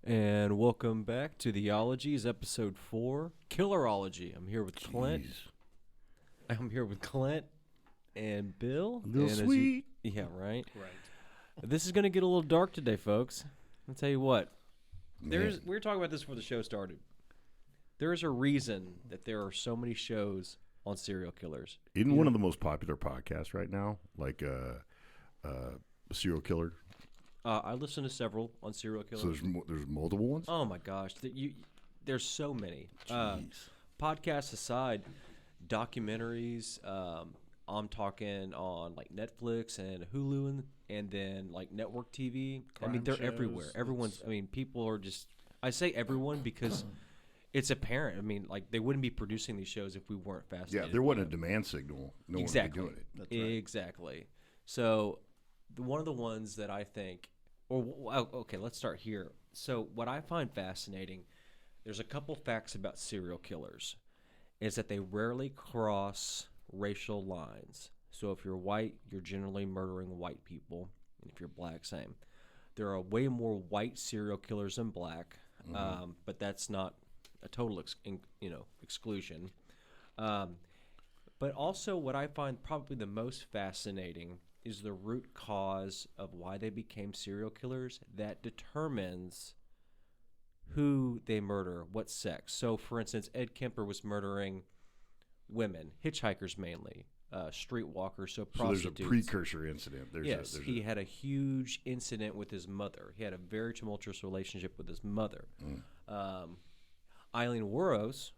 And welcome back to the Ologies, episode 4, Killerology. I'm here with Clint. I'm here with Clint and Bill. Real sweet. Yeah, right? Right. This is going to get a little dark today, folks. I'll tell you what. We were talking about this before the show started. There is a reason that there are so many shows on serial killers. Isn't one of the most popular podcasts right now, like Serial Killer? I listen to several on serial killers. So there's multiple ones? Oh, my gosh. There's so many. Jeez. Podcasts aside, documentaries, I'm talking on like Netflix and Hulu and then like network TV. I mean, they're Crime everywhere. shows. People are just, I say everyone because it's apparent. I mean, like they wouldn't be producing these shows if we weren't fascinated. Yeah, there wasn't a demand signal. No Exactly. one would be doing it. That's right. Exactly. So one of the ones that I think, okay, let's start here. So what I find fascinating, there's a couple facts about serial killers, is that they rarely cross racial lines. So if you're white, you're generally murdering white people, and if you're black, same. There are way more white serial killers than black, but that's not a total exclusion. But also what I find probably the most fascinating is the root cause of why they became serial killers that determines who they murder, what sex. So, for instance, Ed Kemper was murdering women, hitchhikers mainly, streetwalkers, so prostitutes. There's a precursor incident. He had a huge incident with his mother. He had a very tumultuous relationship with his mother. Eileen Wuornos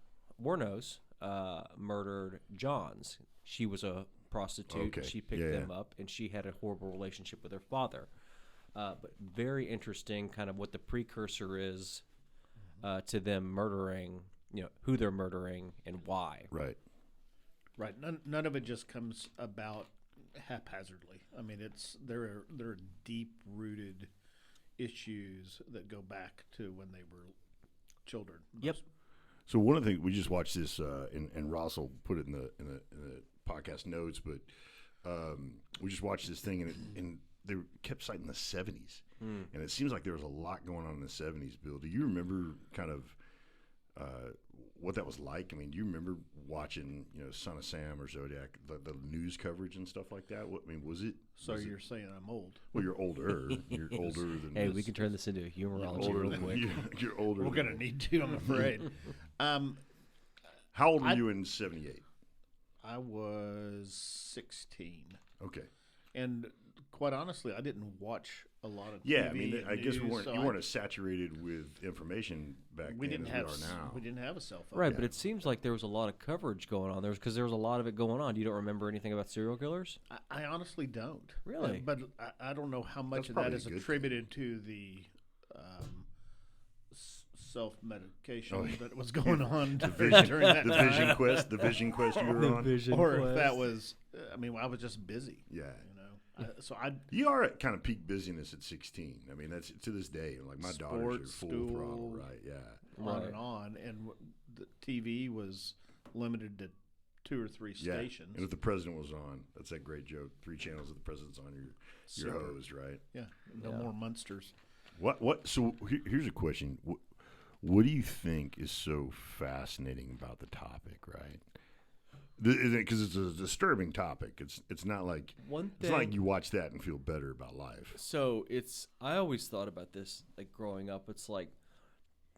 murdered Johns. She was a prostitute. Okay. She picked them up, and she had a horrible relationship with her father. But very interesting kind of what the precursor is to them murdering, who they're murdering and why. Right. Right. None of it just comes about haphazardly. I mean, there are deep-rooted issues that go back to when they were children. Yep. So one of the things we just watched this, and Ross will put it in the podcast notes, but we just watched this thing, and they kept citing the 70s, and it seems like there was a lot going on in the 70s. Bill, do you remember kind of what that was like? I mean, do you remember watching, Son of Sam or Zodiac, the news coverage and stuff like that? Was it? So you're saying I'm old? Well, you're older. You're older than. Hey, we can turn this into a humorology older real than quick. you're older. We're gonna need to, I'm afraid. How old were you in '78? I was 16, Okay. and quite honestly, I didn't watch a lot of. Yeah, TV I mean, I and guess news, you weren't as saturated with information back We then didn't as have. we are now. We didn't have a cell phone. Right, but it seems like there was a lot of coverage going on there because there was a lot of it going on. You don't remember anything about serial killers? I honestly don't. Really? But I don't know how much That's of that probably is a good attributed to the self-medication Oh, yeah. that was going on during that the time. the Vision Quest you were on. Or if that was, I was just busy. Yeah. You You are at kind of peak busyness at 16. I mean, that's to this day. Like my daughters are Sports, full school, throttle, right? Yeah. on Right. and on, and the TV was limited to 2 or 3 Yeah. stations. And if the president was on, that's that great joke. 3 channels if the president's on, you're Sure. hosed, right? Yeah, no more Munsters. What? So here's a question. What do you think is so fascinating about the topic, right? Because it's a disturbing topic. It's not like it's not like you watch that and feel better about life. So I always thought about this, like growing up, it's like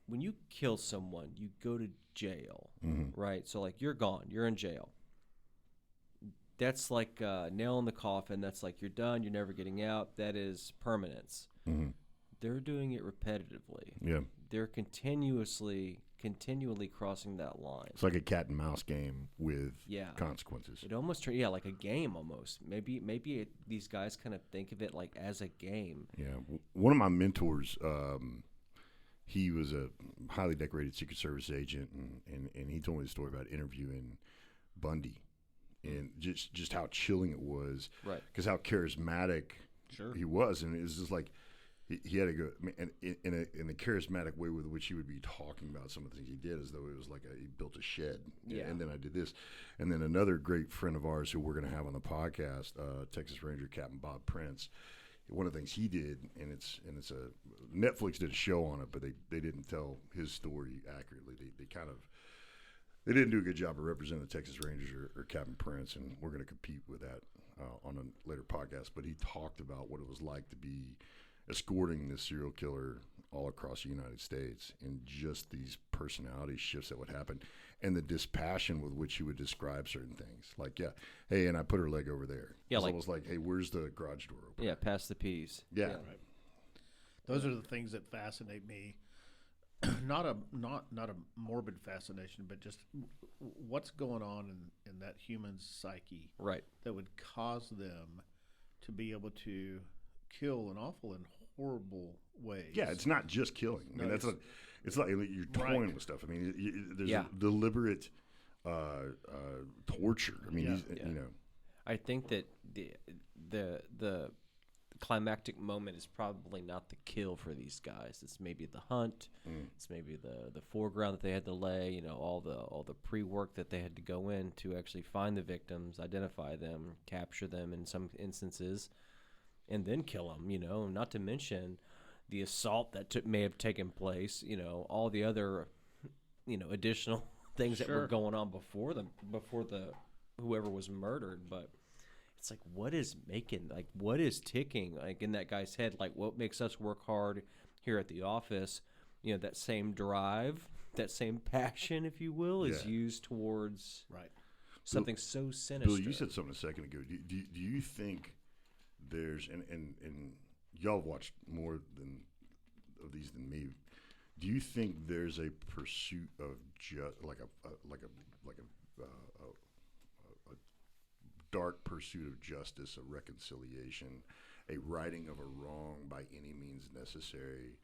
when you kill someone, you go to jail, right? So like you're gone, you're in jail. That's like a nail in the coffin. That's like you're done, you're never getting out. That is permanence. They're doing it repetitively. Yeah. They're continually crossing that line. It's like a cat and mouse game with consequences. It almost turned, like a game almost. Maybe these guys kind of think of it like as a game. Yeah. One of my mentors, he was a highly decorated Secret Service agent, and he told me the story about interviewing Bundy and just how chilling it was. Right. Because how charismatic he was. And it was just like, he had to go in a charismatic way with which he would be talking about some of the things he did, as though it was like he built a shed. Yeah. And then I did this, and then another great friend of ours who we're going to have on the podcast, Texas Ranger Captain Bob Prince. one of the things he did, and it's a Netflix did a show on it, but they didn't tell his story accurately. They didn't do a good job of representing the Texas Rangers or Captain Prince, and we're going to compete with that on a later podcast. But he talked about what it was like to be escorting this serial killer all across the United States, and just these personality shifts that would happen, and the dispassion with which he would describe certain things. Like, yeah, hey, and I put her leg over there. Yeah, it's like, almost like, hey, where's the garage door open? Yeah, pass the peas. Yeah. Right. Those are the things that fascinate me. Not a morbid fascination, but just what's going on in that human's psyche, Right. that would cause them to be able to kill in awful and horrible ways. Yeah, it's not just killing. I mean, No, it's like you're toying Right. with stuff. I mean, there's Yeah. a deliberate torture. I mean, Yeah. you know. I think that the climactic moment is probably not the kill for these guys. It's maybe the hunt. It's maybe the foreground that they had to lay. You know, all the pre-work that they had to go in to actually find the victims, identify them, capture them in some instances, and then kill them. You know, not to mention the assault that may have taken place. You know, all the other, additional things that were Sure. going on before the whoever was murdered, but. It's like, what is ticking, like, in that guy's head? Like, what makes us work hard here at the office? You know, that same drive, that same passion, if you will, is Yeah. used towards Right. something so sinister. Bill, you said something a second ago. Do you think there's and y'all have watched more of these than me? Do you think there's a pursuit of a dark pursuit of justice, a reconciliation, a righting of a wrong by any means necessary?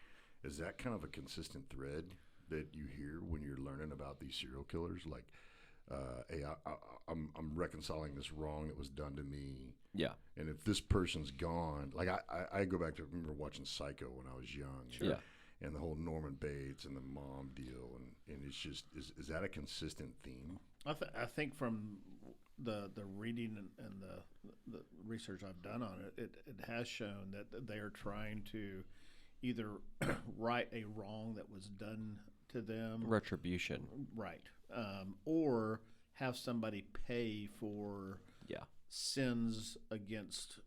Is that kind of a consistent thread that you hear when you're learning about these serial killers? Like, hey, I'm reconciling this wrong that was done to me. Yeah. And if this person's gone, like I go back to, remember watching Psycho when I was young. Sure. Yeah. And the whole Norman Bates and the mom deal, and it's just, is that a consistent theme? I think from the reading and the research I've done on it, it has shown that they are trying to either right a wrong that was done to them, Retribution. right, or have somebody pay for Yeah. sins against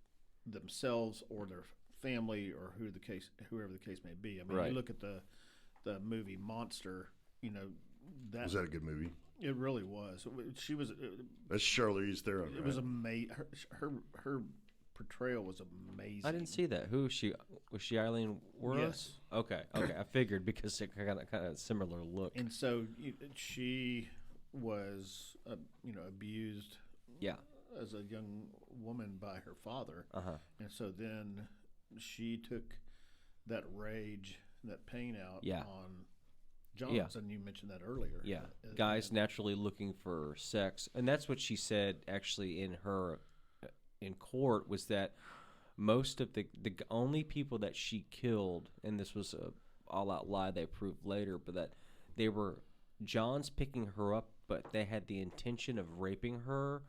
themselves or their family or whoever the case may be. I mean, Right. you look at the movie Monster. You know, Was that a good movie? it really was. She was. That's Charlize Theron. It was amazing. Her portrayal was amazing. I didn't see that. Who was she? Was she Eileen Wuornos? Yes. Okay. I figured because it kind of similar look. And so she was, abused. Yeah. As a young woman by her father, and so then she took that rage, that pain out on Johns, Yeah. and you mentioned that earlier. Yeah, guys naturally looking for sex, and that's what she said actually in court, was that most of the only people that she killed, and this was a all-out lie they proved later, but that they were Johns picking her up, but they had the intention of raping her,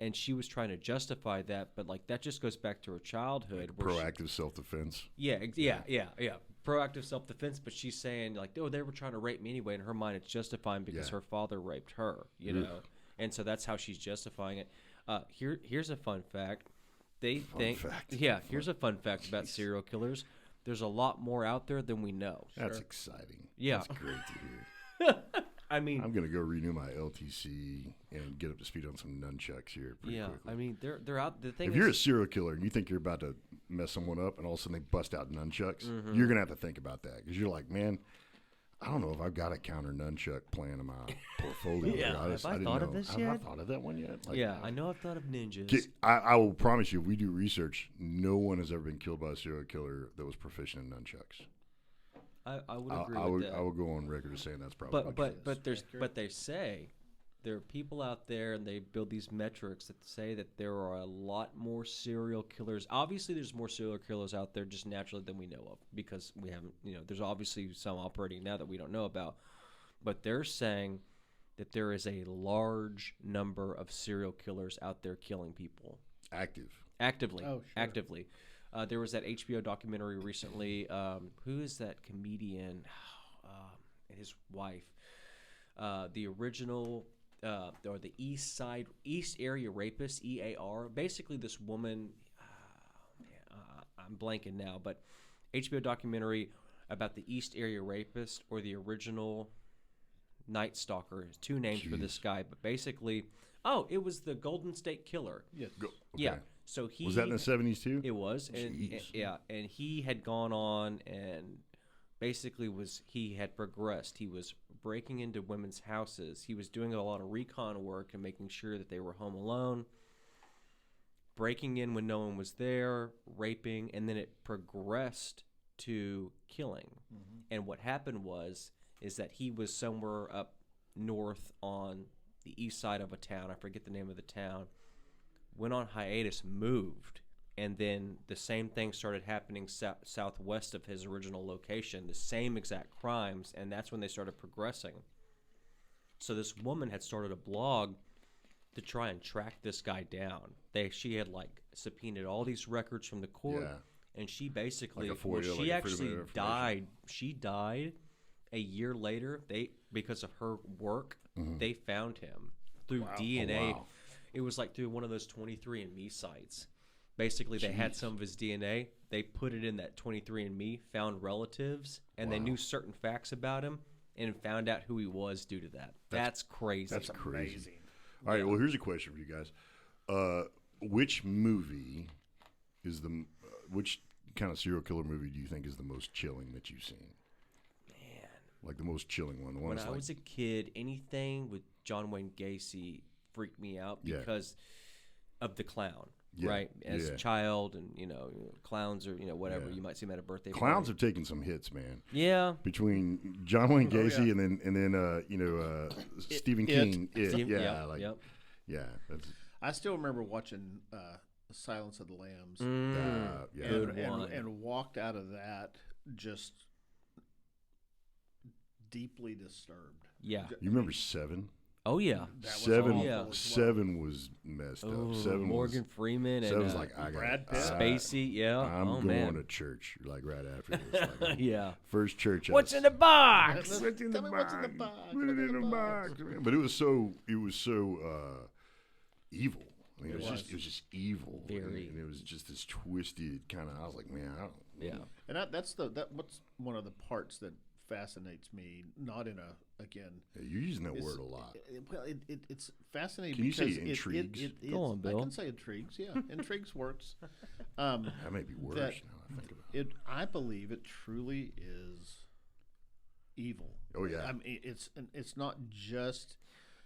and she was trying to justify that, but like that just goes back to her childhood. Like proactive self-defense. Yeah. Proactive self-defense, but she's saying like, oh, they were trying to rape me anyway. In her mind, it's justifying because her father raped her, you know, and so that's how she's justifying it. Here's a fun fact. Here's a fun fact about serial killers. There's a lot more out there than we know. That's exciting. Yeah. That's great to hear. I mean, I'm going to go renew my LTC and get up to speed on some nunchucks here pretty quickly. I mean, they're out. The thing If is, you're a serial killer and you think you're about to mess someone up and all of a sudden they bust out nunchucks, you're going to have to think about that, because you're like, man, I don't know if I've got a counter nunchuck plan in my portfolio. Yeah. I Have I didn't thought know. of this Have I yet? thought of that one yet? Like, yeah, I know I've thought of ninjas. I will promise you, if we do research, no one has ever been killed by a serial killer that was proficient in nunchucks. I would agree with that. I would go on record as saying that's probably But they say there are people out there, and they build these metrics that say that there are a lot more serial killers. Obviously, there's more serial killers out there just naturally than we know of, because we haven't, there's obviously some operating now that we don't know about. But they're saying that there is a large number of serial killers out there killing people. active. Actively. Oh, sure. Actively. There was that HBO documentary recently. Who is that comedian? And his wife. The original, or the East Area Rapist, EAR. Basically, this woman. I'm blanking now, but HBO documentary about the East Area Rapist, or the original Night Stalker. Two names for this guy, but basically, it was the Golden State Killer. Yes. Okay. Yeah. So he Was that in the 70s too? It was, and he had gone on and basically he had progressed. He was breaking into women's houses. He was doing a lot of recon work and making sure that they were home alone, breaking in when no one was there, raping, and then it progressed to killing. Mm-hmm. And what happened is that he was somewhere up north on the east side of a town. I forget the name of the town. Went on hiatus, moved, and then the same thing started happening southwest of his original location, the same exact crimes, and that's when they started progressing. So this woman had started a blog to try and track this guy down. She had subpoenaed all these records from the court, and she basically, she actually died. She died a year later. Because of her work, they found him through DNA. Oh, wow. It was through one of those 23andMe sites. Basically, they had some of his DNA. They put it in that 23andMe, found relatives, and they knew certain facts about him, and found out who he was due to that. That's crazy. That's crazy. Amazing. All right, well, here's a question for you guys. Which movie is which kind of serial killer movie do you think is the most chilling that you've seen? Man. The most chilling one. The one when I was a kid, anything with John Wayne Gacy freaked me out because of the clown, right? As a child, and clowns or whatever, you might see them at a birthday clowns party. Have taken some hits, man. Yeah, between John Wayne Gacy and then Stephen King. I still remember watching Silence of the Lambs, and walked out of that just deeply disturbed. Yeah, you remember Seven? Oh yeah, Seven was messed up. Seven Morgan Freeman and Seven's I got Brad Pitt. Spacey. Yeah, I'm going to church right after this. Yeah, first church. What's in the box? What's in the box? Put it in the box. But it was so evil. I mean, it was just evil. Very. And it was just this twisted kind of. I was like, man, I don't. Yeah. And that's what's one of the parts that fascinates me. Not in a you're using that word a lot. It's fascinating. Can you because say intrigues? Go on, Bill. I can say intrigues. Yeah, intrigues works. That may be worse now. I think about it. I believe it truly is evil. Oh yeah. I mean, it's not just.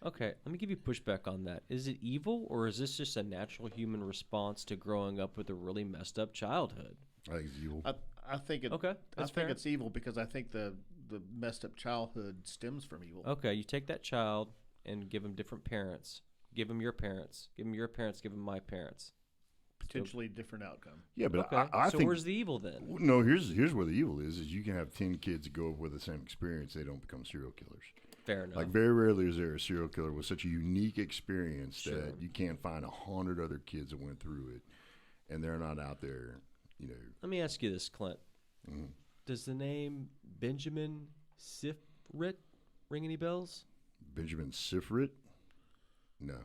Okay, let me give you pushback on that. Is it evil, or is this just a natural human response to growing up with a really messed up childhood? I think it's evil. I think it. Okay, I think it's evil because I think the messed up childhood stems from evil. Okay, you take that child and give them different parents. Give them your parents. Give them your parents. Give them my parents. Potentially different outcome. Yeah, but okay. I so think, where's the evil then? No, here's where the evil is you can have 10 kids go up with the same experience. They don't become serial killers. Fair enough. Very rarely is there a serial killer with such a unique experience that you can't find 100 other kids that went through it, and they're not out there, Let me ask you this, Clint. Mm-hmm. Does the name Benjamin Siprit ring any bells? Benjamin Siprit? No.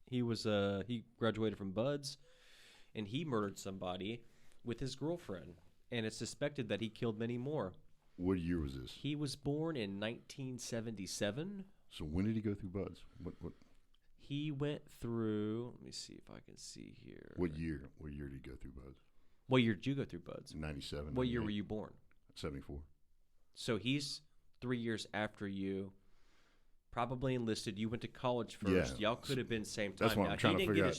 He graduated from Buds, and he murdered somebody with his girlfriend, and it's suspected that he killed many more. What year was this? He was born in 1977. So when did he go through Buds? What? He went through. Let me see if I can see here. What year? What year did he go through Buds? What year did you go through Buds? 97. What year were you born? 74. So he's 3 years after you. Probably enlisted. You went to college first. Yeah. Y'all could have been same time. That's what I'm trying to figure out.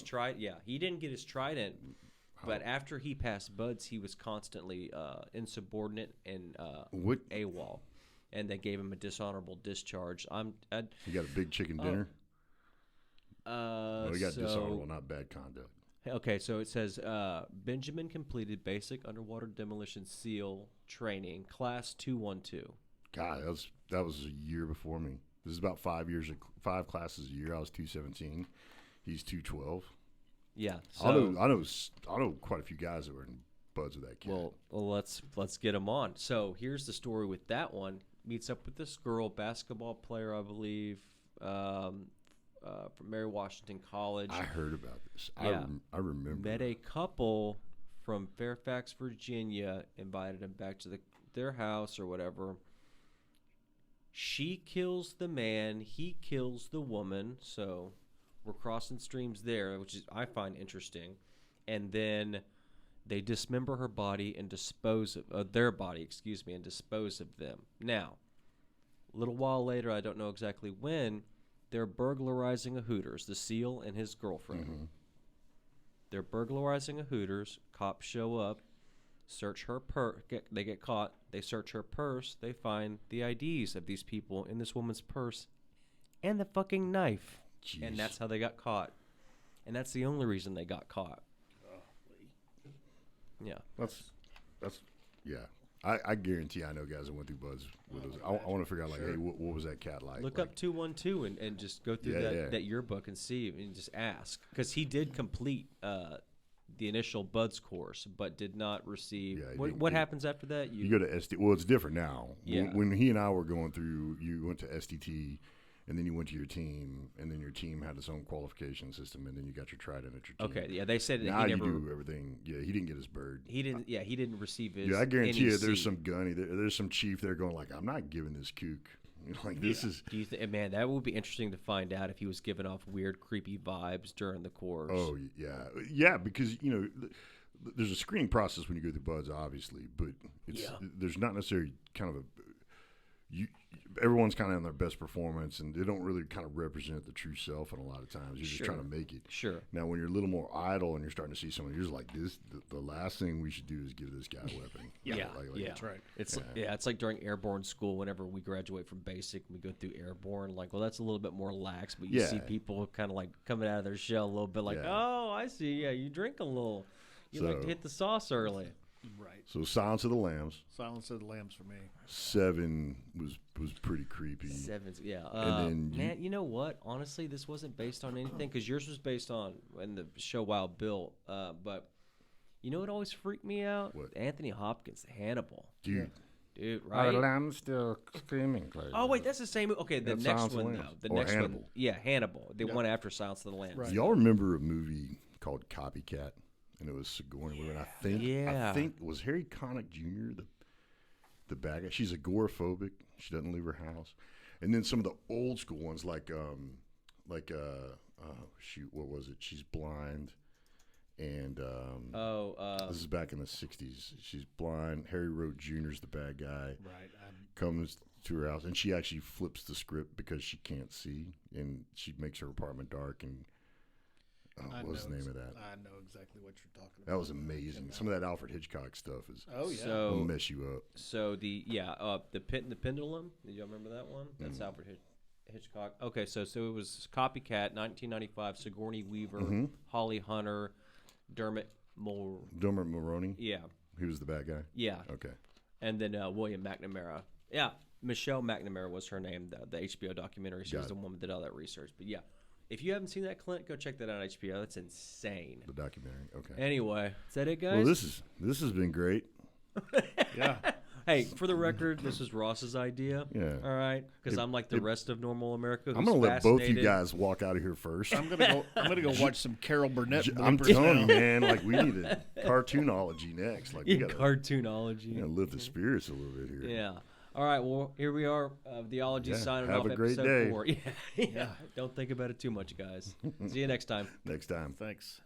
He didn't get his trident. But after he passed Buds, he was constantly insubordinate and AWOL, and they gave him a dishonorable discharge. He got a big chicken dinner. He got dishonorable, not bad conduct. Okay, so it says Benjamin completed basic underwater demolition SEAL training, class 212. God, that was a year before me. This is about 5 classes a year. I was 217. He's 212. Yeah. I So, know quite a few guys that were in buds with that cat. well, let's get him on. So here's the story with that one. Meets up with this girl, basketball player, I believe, from Mary Washington College. I heard about this. Yeah. I remember. Met a couple from Fairfax, Virginia, invited him back to their house or whatever. She kills the man, he kills the woman, so we're crossing streams there, which is I find interesting. And then they dismember her body and dispose of their body, and dispose of them. Now, a little while later, I don't know exactly when, they're burglarizing a Hooters, the SEAL and his girlfriend. Mm-hmm. They're burglarizing a Hooters. Cops show up, search her they get caught. They search her purse. They find the IDs of these people in this woman's purse and the fucking knife. Jeez. And that's how they got caught. And that's the only reason they got caught. Yeah. That's yeah. I guarantee I know guys that went through buds with those. I want to figure out, like, hey, what was that cat like? Look like, up 212 and just go through that yearbook and see and just ask. Because he did complete the initial buds course, but did not receive. What happens after that? You go to ST. Well, it's different now. Yeah. When he and I were going through, you went to STT, and then you went to your team, and then your team had its own qualification system, and then you got your trident at your team. Okay, yeah, they said that now he never. You do everything. Yeah, he didn't get his bird. He didn't. Yeah, he didn't receive his. Yeah, I guarantee you, there's NEC. some gunny. There's some chief there going like, I'm not giving this kook. Like this is. Do you man, that would be interesting to find out if he was giving off weird, creepy vibes during the course. Oh yeah, because there's a screening process when you go through buds, obviously, but there's not necessarily kind of everyone's kind of on their best performance, and they don't really kind of represent the true self. And a lot of times, you're just trying to make it. Sure. Now, when you're a little more idle and you're starting to see someone, you're just like, this. The last thing we should do is give this guy a weapon. That's right. It's like during airborne school. Whenever we graduate from basic, we go through airborne. Like, well, that's a little bit more lax, but you see people kind of like coming out of their shell a little bit. Like, oh, I see. Yeah, you drink a little. You like to hit the sauce early. Right. So Silence of the Lambs. Silence of the Lambs for me. 7 was pretty creepy. 7's, yeah. And then man, you know what? Honestly, this wasn't based on anything because yours was based on in the show Wild Bill. But you know what always freaked me out? What? Anthony Hopkins, Hannibal. Dude, right? The lamb's still screaming. Like, Oh wait, that's the same. Okay, the That's next Silence of the one Lambs. though. The Or next Hannibal. one, yeah, Hannibal. The one after Silence of the Lambs. Right. do y'all remember a movie called Copycat? And it was Sigourney Weaver. And I think was Harry Connick Jr. the bad guy. She's agoraphobic. She doesn't leave her house. And then some of the old school ones, like shoot, what was it? She's blind, and this is back in the '60s. She's blind. Harry Road Jr.'s the bad guy. Right. Comes to her house, and she actually flips the script because she can't see, and she makes her apartment dark. And what was the name of that? I know exactly what you're talking about. That was amazing. Some of that Alfred Hitchcock stuff is So will mess you up. So the Pit and the Pendulum. Did y'all remember that one? That's Alfred Hitchcock. Okay, so it was Copycat, 1995. Sigourney Weaver, Holly Hunter, Dermot Mulroney. Yeah, He was the bad guy. yeah, Okay. and then William McNamara. Yeah, Michelle McNamara was her name. The HBO documentary. She was the woman that did all that research. But yeah. If you haven't seen that, Clint, go check that out on HBO. That's insane. The documentary. Okay. Anyway, is that it, guys? Well, this has been great. Yeah. Hey, for the record, this is Ross's idea. Yeah. All right, because I'm like the rest of normal America. I'm gonna let both you guys walk out of here first. I'm gonna go watch some Carol Burnett. I'm bloopers telling now. you, man. Like we need a cartoonology next. Like we gotta Cartoonology. lift the spirits a little bit here. Yeah. All right. Well, here we are. The ology signing have off. a great episode day. 4. Yeah. Don't think about it too much, guys. See you next time. Next time. Thanks.